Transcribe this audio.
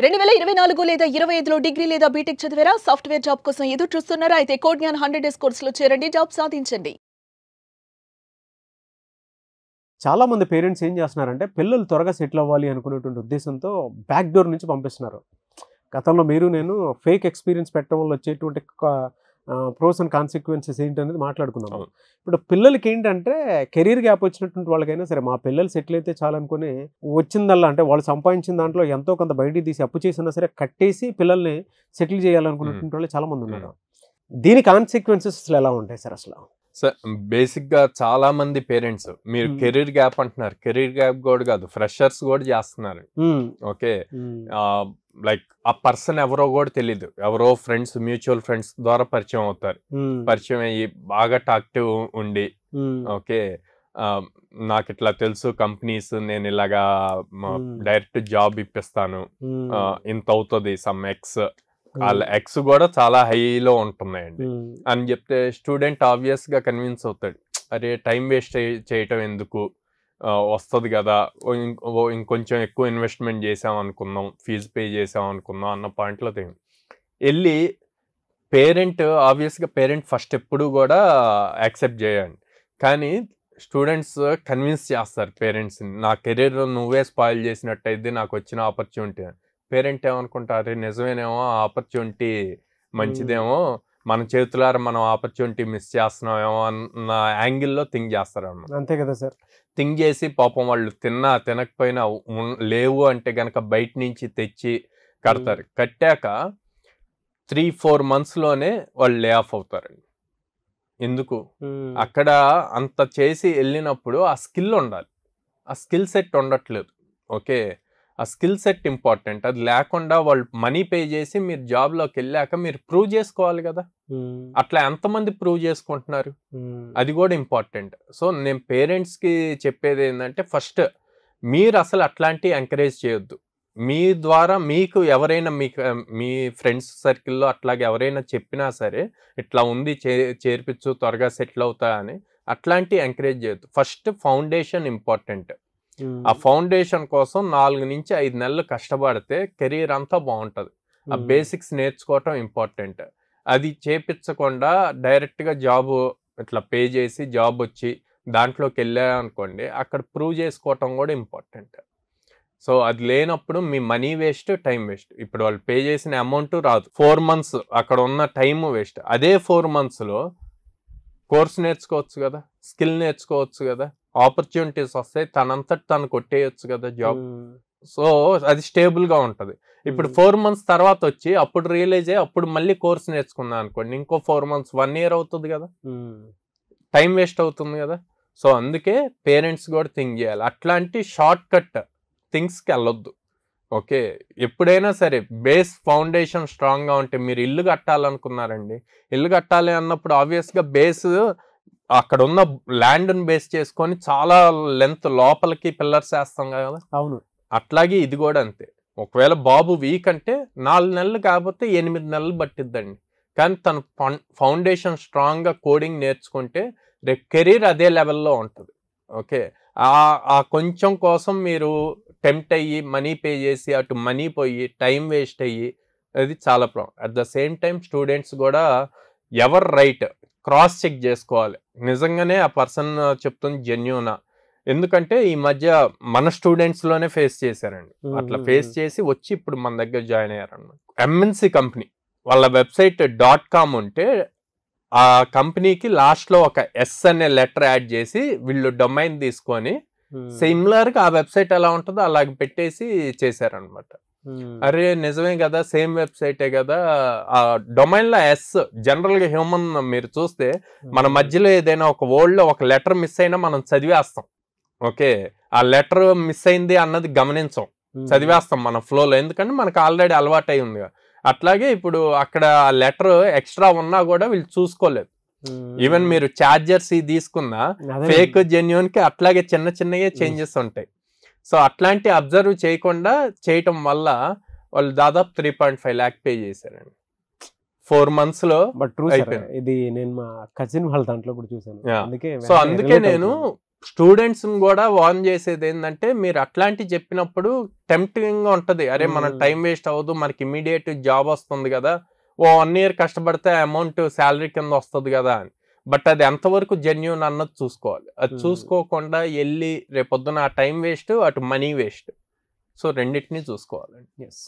2024 లేదా 25లో డిగ్రీ లేదా బీటెక్ చదివారా? సాఫ్ట్‌వేర్ జాబ్ కోసం ఎదురు చూస్తున్నారా? అయితే కోడ్ జ్ఞాన్ 100 డేస్ కోర్సులో చేరండి, జాబ్ సాధించండి. చాలా మంది పేరెంట్స్ ఏం చేస్తున్నారంటే పిల్లలు త్వరగా సెటిల్ అవ్వాలి అనుకునేటువంటి ఉద్దేశంతో బ్యాక్ డోర్ నుంచి పంపిస్తున్నారు. గతంలో మీరు నేను ఫేక్ ఎక్స్పీరియన్స్ పెట్టడం వల్ల వచ్చేటువంటి ప్రోస్ అండ్ కాన్సిక్వెన్సెస్ ఏంటనేది మాట్లాడుకున్నాము. ఇప్పుడు పిల్లలకి ఏంటంటే కెరీర్ గ్యాప్ వచ్చినటువంటి వాళ్ళకైనా సరే మా పిల్లలు సెటిల్ అయితే చాలనుకుని వచ్చిందల్లా అంటే వాళ్ళు సంపాదించిన దాంట్లో ఎంతో కొంత బయటికి తీసి అప్పు చేసినా సరే కట్టేసి పిల్లల్ని సెటిల్ చేయాలనుకున్నటువంటి వాళ్ళు చాలా మంది ఉన్నారు. దీని కాన్సిక్వెన్సెస్ అసలు ఎలా ఉంటాయి సార్? అసలు సార్ బేసిక్గా చాలా మంది పేరెంట్స్ మీరు కెరీర్ గ్యాప్ అంటున్నారు, కెరీర్ గ్యాప్ కూడా కాదు, ఫ్రెషర్స్ కూడా చేస్తున్నారు. ఓకే, లైక్ ఆ పర్సన్ ఎవరో కూడా తెలీదు, ఎవరో ఫ్రెండ్స్, మ్యూచువల్ ఫ్రెండ్స్ ద్వారా పరిచయం అవుతారు. పరిచయం అయ్యి బాగా టాక్టివ్ ఉండి ఓకే నాకు ఇట్లా తెలుసు కంపెనీస్, నేను ఇలాగా డైరెక్ట్ జాబ్ ఇప్పిస్తాను, ఇంత అవుతుంది సమ్ ఎక్స్, వాళ్ళ ఎక్స్ కూడా చాలా హైలో ఉంటున్నాయండి అని చెప్తే స్టూడెంట్ ఆబ్వియస్ గా కన్విన్స్ అవుతాడు, అరే టైం వేస్ట్ చేయటం ఎందుకు, వస్తుంది కదా, ఇంకొంచెం ఎక్కువ ఇన్వెస్ట్మెంట్ చేసాం అనుకుందాం, ఫీజు పే చేసాం అనుకుందాం అన్న పాయింట్లో వెళ్ళి పేరెంట్ ఆబ్వియస్గా పేరెంట్ ఫస్ట్ ఎప్పుడు కూడా యాక్సెప్ట్ చేయండి. కానీ స్టూడెంట్స్ కన్విన్స్ చేస్తారు పేరెంట్స్ని, నా కెరీర్ నువ్వే స్పాయిల్ చేసినట్టయితే నాకు వచ్చిన ఆపర్చునిటీ. పేరెంట్ ఏమనుకుంటారు, నిజమేనేమో ఆపర్చునిటీ మంచిదేమో, మన చేతులారా మనం ఆపర్చునిటీ మిస్ చేస్తున్నామేమో అన్న యాంగిల్లో థింక్ చేస్తారు అన్నమాట. అంతే కదా సార్. థింక్ చేసి పాపం వాళ్ళు తినకపోయినా లేవు అంటే గనక బయట నుంచి తెచ్చి కడతారు. కట్టాక 3-4 monthsలోనే వాళ్ళు లే ఆఫ్ అవుతారండి. ఎందుకు? అక్కడ అంత చేసి వెళ్ళినప్పుడు ఆ స్కిల్ ఉండాలి, ఆ స్కిల్ సెట్ ఉండట్లేదు. ఓకే, ఆ స్కిల్ సెట్ ఇంపార్టెంట్. అది లేకుండా వాళ్ళు మనీ పే చేసి మీరు జాబ్లోకి వెళ్ళాక మీరు ప్రూవ్ చేసుకోవాలి కదా. అట్లా ఎంతమంది ప్రూవ్ చేసుకుంటున్నారు, అది కూడా ఇంపార్టెంట్. సో నేను పేరెంట్స్కి చెప్పేది ఏంటంటే ఫస్ట్ మీరు అసలు అట్లాంటివి ఎంకరేజ్ చేయొద్దు. మీ ద్వారా మీకు ఎవరైనా మీ ఫ్రెండ్స్ సర్కిల్లో అట్లాగే ఎవరైనా చెప్పినా సరే ఇట్లా ఉంది చేర్పించు త్వరగా సెటిల్ అవుతా అని అట్లాంటివి ఎంకరేజ్ చేయొద్దు. First foundation important. ఆ ఫౌండేషన్ కోసం 4 నుంచి 5 నెలలు కష్టపడితే కెరీర్ అంతా బాగుంటుంది. ఆ బేసిక్స్ నేర్చుకోవటం ఇంపార్టెంట్. అది చేపించకుండా డైరెక్ట్గా జాబ్ ఇట్లా పే చేసి జాబ్ వచ్చి దాంట్లోకి వెళ్ళారనుకోండి, అక్కడ ప్రూవ్ చేసుకోవటం కూడా ఇంపార్టెంట్. సో అది లేనప్పుడు మీ మనీ వేస్ట్, టైం వేస్ట్. ఇప్పుడు వాళ్ళు పే చేసిన అమౌంట్ రాదు, 4 months అక్కడ ఉన్న టైం వేస్ట్. అదే 4 monthsలో కోర్స్ నేర్చుకోవచ్చు కదా, స్కిల్ నేర్చుకోవచ్చు కదా, ఆపర్చునిటీస్ వస్తాయి, తనంతటి తను కొట్టేయచ్చు కదా జాబ్. సో అది స్టేబుల్గా ఉంటుంది. ఇప్పుడు 4 months తర్వాత వచ్చి అప్పుడు రియలైజ్ అయ్యి అప్పుడు మళ్ళీ కోర్స్ నేర్చుకున్నా అనుకోండి, ఇంకో 4 months 1 year అవుతుంది కదా, టైం వేస్ట్ అవుతుంది కదా. సో అందుకే పేరెంట్స్ కూడా థింక్ చేయాలి, అట్లాంటి షార్ట్ కట్ థింగ్స్కి వెళ్ళొద్దు. ఓకే, ఎప్పుడైనా సరే బేస్ ఫౌండేషన్ స్ట్రాంగ్గా ఉంటే, మీరు ఇల్లు కట్టాలనుకున్నారండి, ఇల్లు కట్టాలి అన్నప్పుడు ఆబ్వియస్గా బేస్ అక్కడ ఉన్న ల్యాండ్ని బేస్ చేసుకొని చాలా లెంత్ లోపలికి పిల్లర్స్ వేస్తాం కదా. అవును, అట్లాగే ఇది కూడా అంతే. ఒకవేళ బాబు వీక్ అంటే 4 నెలలు కాకపోతే 8 నెలలు పట్టిద్దండి. కానీ తన ఫౌండేషన్ స్ట్రాంగ్గా కోడింగ్ నేర్చుకుంటే రేపు కెరీర్ అదే లెవెల్లో ఉంటుంది. ఓకే, ఆ కొంచెం కోసం మీరు టెంప్ట్ అయ్యి మనీ పే చేసి అటు మనీ పోయి టైం వేస్ట్ అయ్యి అది చాలా problem. At the same time students కూడా ఎవరు రైట్ క్రాస్ చెక్ చేసుకోవాలి, నిజంగానే ఆ పర్సన్ చెప్తుంది జెన్యూనా. ఎందుకంటే ఈ మధ్య మన స్టూడెంట్స్లోనే ఫేస్ చేశారండి, అట్లా ఫేస్ చేసి వచ్చి ఇప్పుడు మన దగ్గర జాయిన్ అయ్యారన్నమాట. ఎంఎన్సి కంపెనీ వాళ్ళ వెబ్సైట్ .com ఉంటే ఆ కంపెనీకి లాస్ట్లో ఒక ఎస్ అనే లెటర్ యాడ్ చేసి వీళ్ళు డొమైన్ తీసుకొని సిమిలర్గా ఆ వెబ్సైట్ ఎలా ఉంటుందో అలాగే పెట్టేసి చేశారనమాట. అరే నిజమే కదా, సేమ్ వెబ్సైటే కదా, ఆ డొమైన్లో ఎస్ జనరల్గా హ్యూమన్ మీరు చూస్తే మన మధ్యలో ఏదైనా ఒక వర్డ్లో ఒక లెటర్ మిస్ అయినా మనం చదివేస్తాం. ఓకే, ఆ లెటర్ మిస్ అయింది అన్నది గమనించాం, చదివేస్తాం మన ఫ్లోలో, ఎందుకంటే మనకు ఆల్రెడీ అలవాటు అయి ఉంది. అట్లాగే ఇప్పుడు అక్కడ ఆ లెటర్ ఎక్స్ట్రా ఉన్నా కూడా వీళ్ళు చూసుకోలేదు. ఈవెన్ మీరు ఛార్జర్స్ తీసుకున్నా ఫేక్ జెన్యూన్ కి అట్లాగే చిన్న చిన్నగా చేంజెస్ ఉంటాయి. సో అట్లాంటి అబ్జర్వ్ చేయకుండా చేయటం వల్ల వాళ్ళు దాదాపు 3.5 lakh పే చేశారండి 4 monthsలో. బట్ ఇది నేను మా కజిన్ వాళ్ళ దాంట్లో కూడా చూసాను. సో అందుకే నేను స్టూడెంట్స్ కూడా వార్న్ చేసేది ఏంటంటే, మీరు అట్లాంటి చెప్పినప్పుడు టెంప్టింగ్ గా ఉంటది, అరే మన టైం వేస్ట్ అవ్వదు, మనకి ఇమీడియట్ జాబ్ వస్తుంది కదా, ఓ 1 year కష్టపడితే అమౌంట్ శాలరీ కింద వస్తుంది కదా అని. బట్ అది ఎంతవరకు జెన్యూన్ అన్నది చూసుకోవాలి. అది చూసుకోకుండా వెళ్ళి రేపొద్దున ఆ టైం వేస్ట్, అటు మనీ వేస్ట్. సో రెండింటినీ చూసుకోవాలండి. ఎస్.